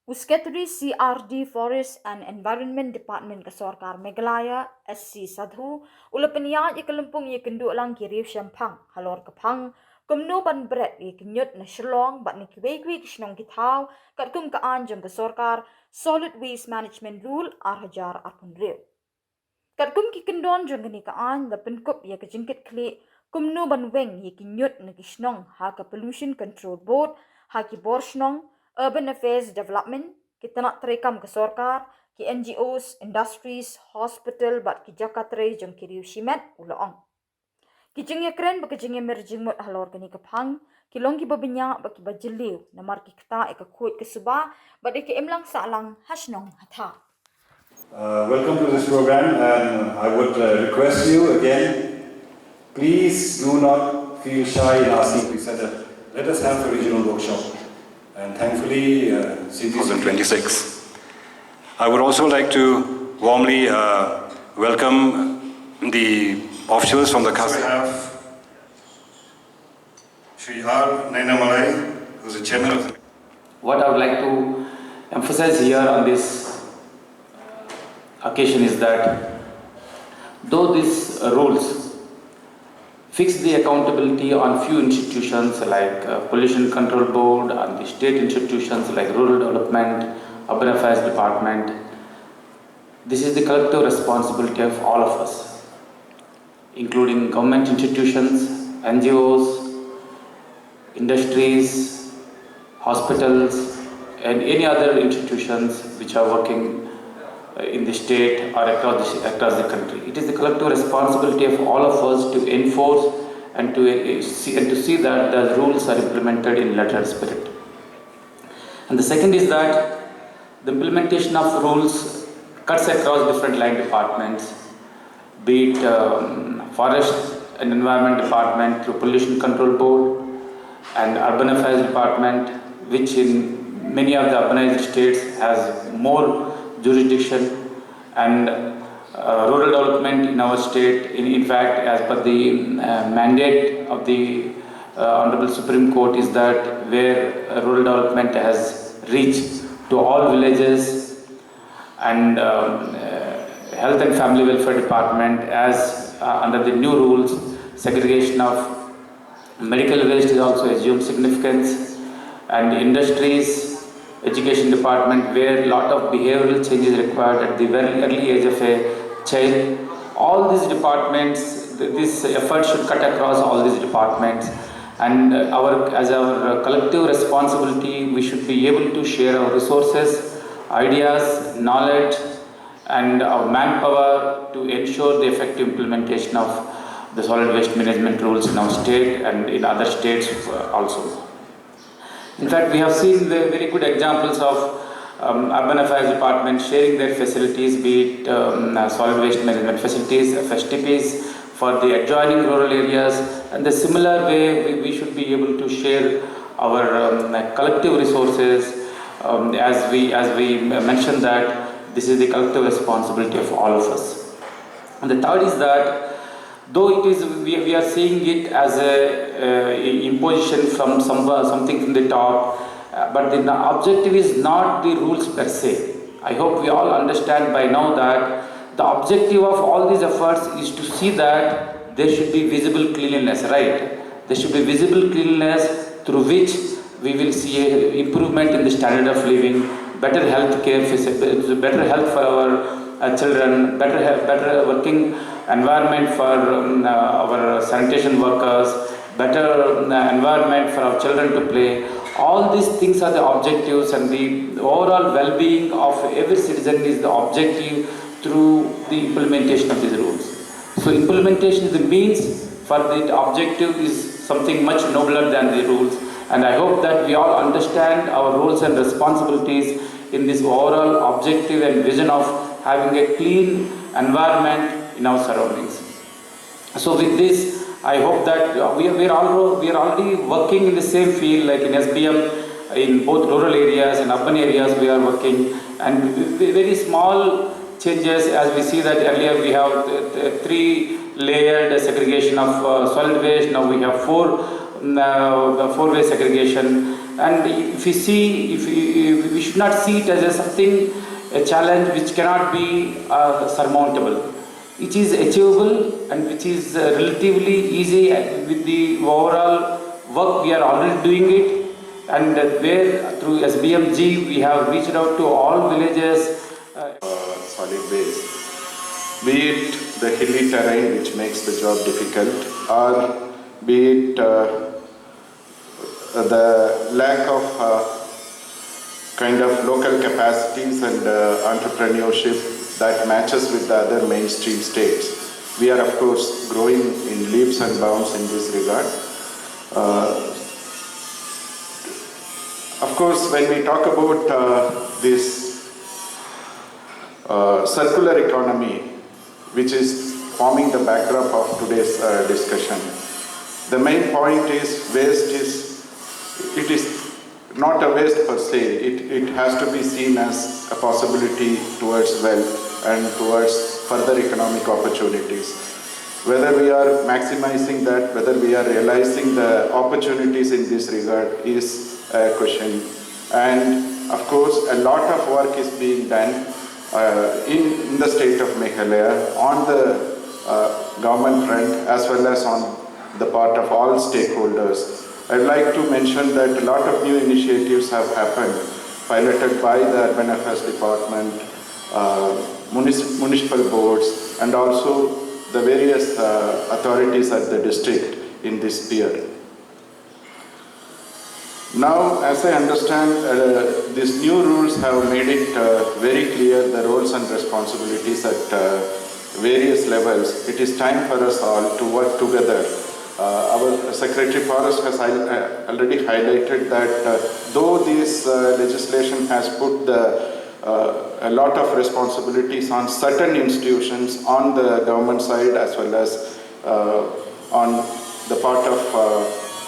Usketri CRD Forest and Environment Department ke Sorkar Meghalaya SC Sadhu ulapenya ikalumpung ikendu lang ki Riew Shemphang halor kephang Kumno ban Bret Niut na Shillong bat ni kiwekwi kishnong kithaw kat kaan jong ke Sorkar Solid Waste Management Rule hajar arpun Riew. Kat ki kendon jong ni kaan la penkup ya kejingkit kli Kumno ban weng ki Niut na kishnong ha ka Pollution Control Board ha Khuborjylla Urban Affairs Development, kita nak terekam ke Sorkar, ki NGOs, industries, hospital, bat ki Jakatre jong ki Riew Shimet ulaong. Ki jengya keren bak jengya merjingmut halor kini kephang, ki long ki babenya bak ki bajeliu, namar ki kata eka kuit ke suba, bat ki emlang salang hasnong hatha. Welcome to this program, and I would request you again, please do not feel shy in asking. We said that let us have a regional workshop. And thankfully, since 2026, I would also like to warmly welcome the officials from the khasinews. We have Shri R. Nainamalai, who is the chairman of the... What I would like to emphasize here on this occasion is that though these rules fix the accountability on few institutions like Pollution Control Board and the state institutions like Rural Development, Urban Affairs Department. This is the collective responsibility of all of us, including government institutions, NGOs, industries, hospitals, and any other institutions which are working in the state or across the country. It is the collective responsibility of all of us to enforce and to see that the rules are implemented in letter and spirit. And the second is that the implementation of rules cuts across different line departments, be it Forest and Environment Department through Pollution Control Board and Urban Affairs Department, which in many of the urbanized states has more jurisdiction, and rural development in our state, in fact, as per the mandate of the Honorable Supreme Court, is that where rural development has reached to all villages, and Health and Family Welfare Department, as under the new rules, segregation of medical waste is also assumed significance, and industries, Education Department, where a lot of behavioral change is required at the very early age of a child. All these departments, this effort should cut across all these departments, and as our collective responsibility, we should be able to share our resources, ideas, knowledge, and our manpower to ensure the effective implementation of the solid waste management rules in our state and in other states also. In fact, we have seen the very good examples of Urban Affairs Department sharing their facilities, be it solid waste management facilities, FSTPs, for the adjoining rural areas, and the similar way we should be able to share our collective resources, as we mentioned that this is the collective responsibility of all of us. And the third is that though it is, we are seeing it as a imposition from something from the top, but the objective is not the rules per se. I hope we all understand by now that the objective of all these efforts is to see that there should be visible cleanliness, right? There should be visible cleanliness through which we will see an improvement in the standard of living, better health care, better health for our children, better working environment for our sanitation workers, better environment for our children to play. All these things are the objectives, and the overall well-being of every citizen is the objective through the implementation of these rules. So implementation is the means, for the objective is something much nobler than the rules, and I hope that we all understand our roles and responsibilities in this overall objective and vision of having a clean environment in our surroundings. So with this, I hope that we are already working in the same field, like in SBM, in both rural areas and urban areas we are working, and very small changes, as we see that earlier we have 3 layered segregation of solid waste, now we have 4 the four-way segregation. And if we should not see it as a challenge which cannot be surmountable. It is achievable and which is relatively easy with the overall work we are already doing it, and where through SBMG we have reached out to all villages. Solid base, be it the hilly terrain which makes the job difficult, or be it the lack of kind of local capacities and entrepreneurship that matches with the other mainstream states. We are of course growing in leaps and bounds in this regard. Of course, when we talk about this circular economy, which is forming the backdrop of today's discussion, the main point is it is not a waste per se. It has to be seen as a possibility towards wealth and towards further economic opportunities. Whether we are maximizing that, whether we are realizing the opportunities in this regard is a question. And of course, a lot of work is being done in the state of Meghalaya on the government front as well as on the part of all stakeholders. I'd like to mention that a lot of new initiatives have happened, piloted by the Urban Affairs Department, municipal boards, and also the various authorities at the district in this sphere. Now, as I understand, these new rules have made it very clear the roles and responsibilities at various levels. It is time for us all to work together. Our Secretary Forest has already highlighted that though this legislation has put a lot of responsibilities on certain institutions on the government side as well as on the part of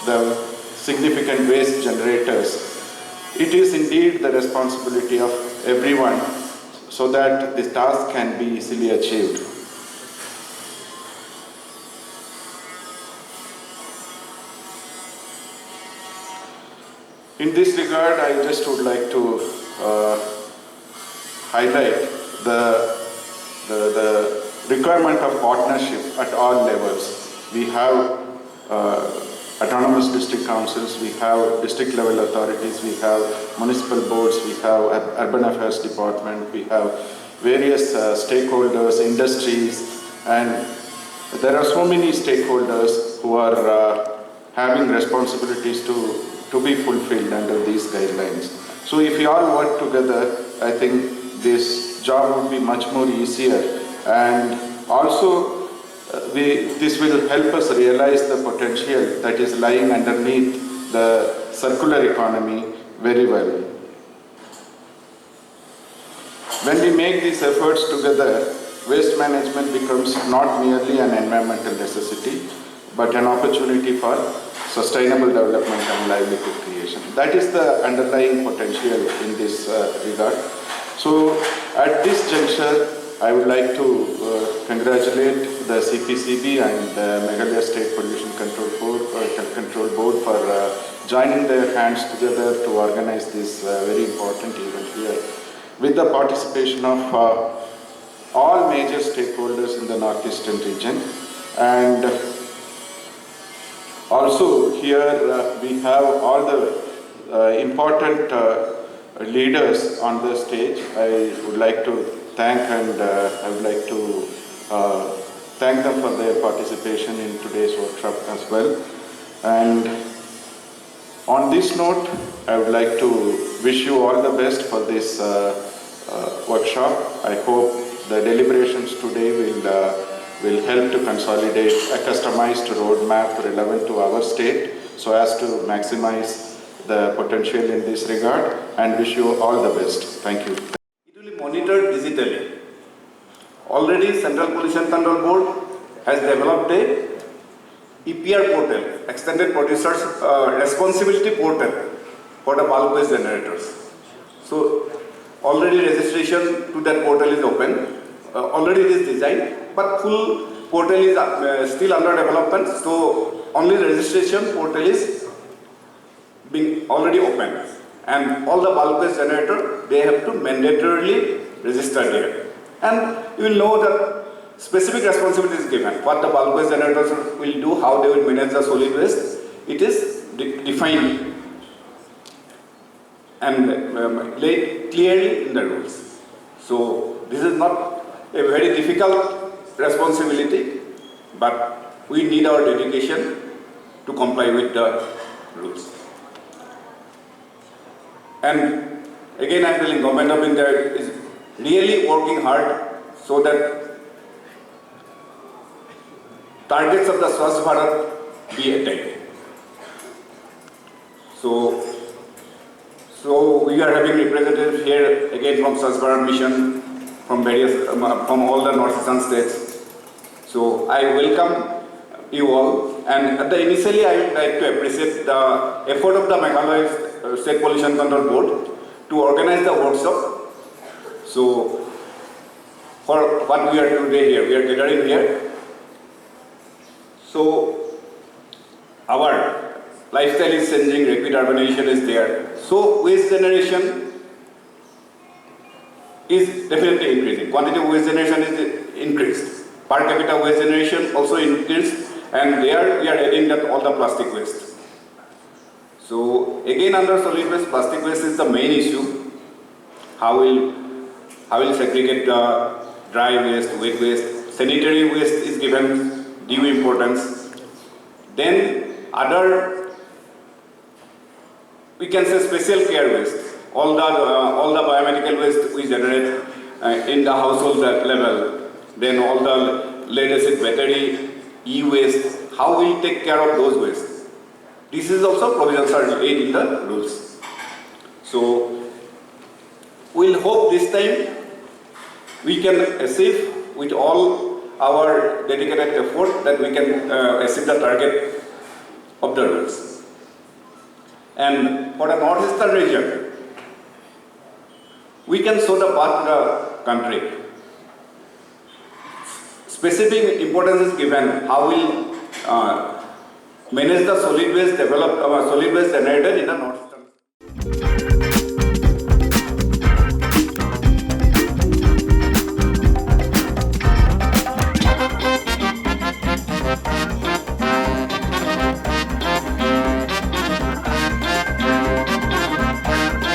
the significant waste generators, it is indeed the responsibility of everyone so that this task can be easily achieved. In this regard, I just would like to highlight the requirement of partnership at all levels. We have autonomous district councils, we have district level authorities, we have municipal boards, we have urban affairs department, we have various stakeholders, industries, and there are so many stakeholders who are having responsibilities to be fulfilled under these guidelines. So if we all work together, I think this job would be much more easier, and also this will help us realize the potential that is lying underneath the circular economy very well. When we make these efforts together, waste management becomes not merely an environmental necessity, but an opportunity for sustainable development and livelihood creation. That is the underlying potential in this regard. So at this juncture, I would like to congratulate the CPCB and the Meghalaya State Pollution Control Board for joining their hands together to organize this very important event here, with the participation of all major stakeholders in the northeastern region. And also here we have all the important leaders on the stage. I would like to thank and I would like to thank them for their participation in today's workshop as well. And on this note, I would like to wish you all the best for this workshop. I hope the deliberations today will help to consolidate a customized roadmap relevant to our state so as to maximize the potential in this regard, and wish you all the best. Thank you. It will be monitored digitally. Already Central Pollution Control Board has developed a EPR portal, Extended Producers Responsibility Portal, for the bulk waste generators. So already registration to that portal is open. Already it is designed, but full portal is still under development. So only registration portal is being already open, and all the bulk waste generator, they have to mandatorily register there. And you will know that specific responsibility is given. What the bulk waste generators will do, how they will manage the solid waste, it is defined and laid clearly in the rules. So this is not a very difficult responsibility, but we need our dedication to comply with the rules. And again, I am telling Government of India is really working hard so that targets of the Swachh Bharat be attained. So we are having representatives here again from Swachh Bharat Mission, from various, from all the northeastern states. So I welcome you all, and initially I would like to appreciate the effort of the Meghalaya State Pollution Control Board to organize the workshop. So for what we are doing here, we are gathering here. So our lifestyle is changing, rapid urbanization is there. So waste generation is definitely increasing. Quantity of waste generation is increased. Per capita waste generation also increased, and there we are adding that all the plastic waste. So again, under solid waste, plastic waste is the main issue. How will segregate the dry waste, wet waste? Sanitary waste is given due importance. Then other, we can say special care waste. All the biomedical waste we generate in the household level. Then all the lead acid battery, e-waste. How we take care of those wastes? This is also provisions are made in the rules. So we'll hope this time we can achieve with all our dedicated effort that we can achieve the target of the rules. And for the northeastern region, we can show the path to the country. Specific importance is given how we'll manage the solid waste developed, solid waste generated in the north.